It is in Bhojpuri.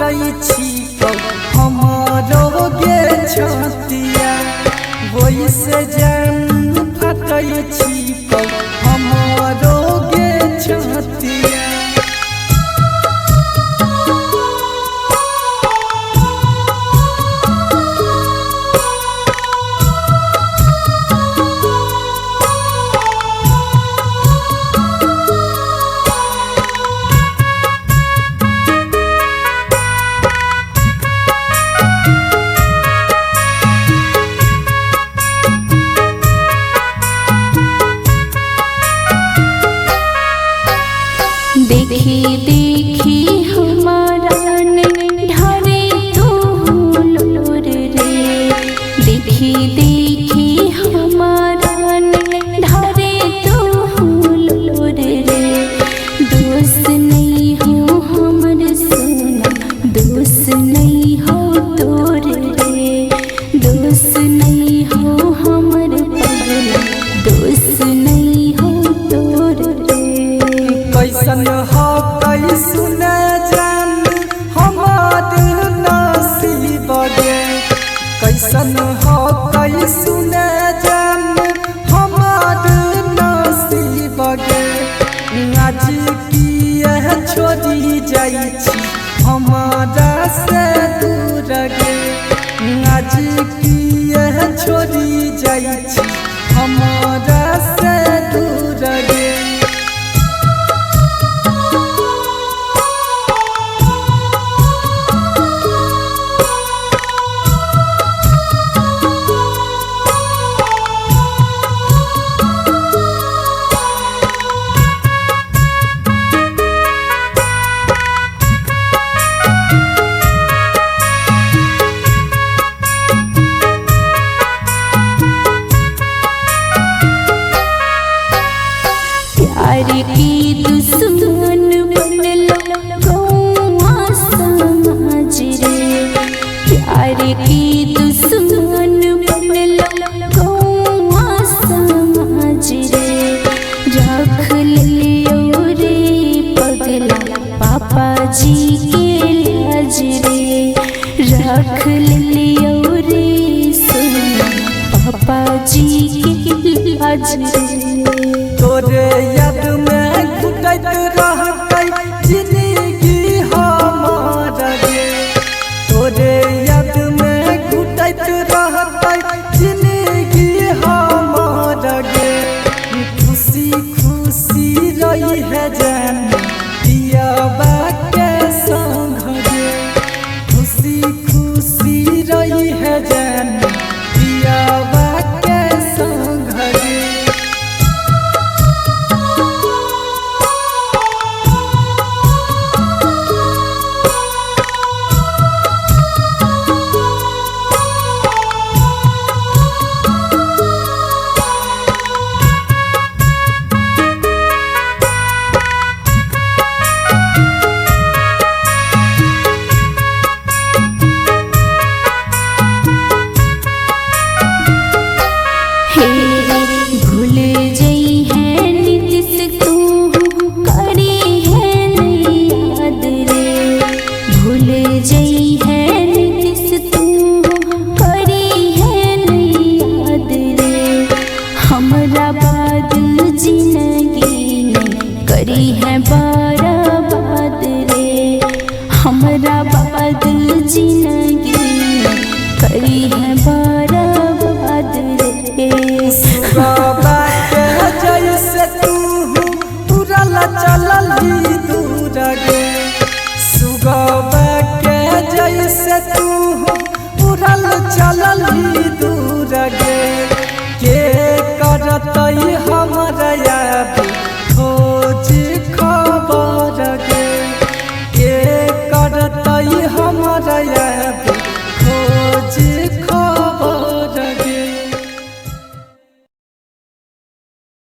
फाटै छी हमरो गे छतिया वैसे जान फाटै छी हमरो गे छतिया। देखी देखी हमारा ढारे तू लोर रे, देखी देखी हमारा ढारे तू लोर रे। दोस्त नहीं हो हमर सोना, दोस्त नहीं हो तोर रे, दोस्त नहीं हो हमर पगला, दोस्त नहीं हो तोर रे। कैसन हो कैसन जान हमार नसीब गे, कैसन हो कैसन जान हमार नसीब गे। आज किए छोड़ी जाइ छी हमारा से दूर गे, आज किए छोड़ी जाइ छी हमारा से दूर गे। प्यार की दुश्मन बनलो गौवा समाज रे, प्यार की दुश्मन बनलो गौवा समाज रे। रख लियो रे पगला पापा जी के लाज रे, रख लियो रे सोना पापा जी के लाज रे। तोरे याद में घुटत रहतै जिंदगी हमार गे, तोरे याद में घुटत रहतै जिंदगी हमार गे। खुशी खुशी रही है जान पियाबा के संग गे, खुशी खुशी रही है जान पियाबा के संग गे। भूल जई है नीतिश तू करी है नहीं याद रे, भूल जई है नीतिश तू करी है नहीं याद रे। हमरा बाद जिंदगी नहीं करी है बर्बाद रे, हमरा बाद जिंदगी नहीं करी है बर्बाद रे। सुगबा के जैसे तू उड़ल चलली दूर गे, सुगबा के जैसे तू उड़ल चलली दूर गे।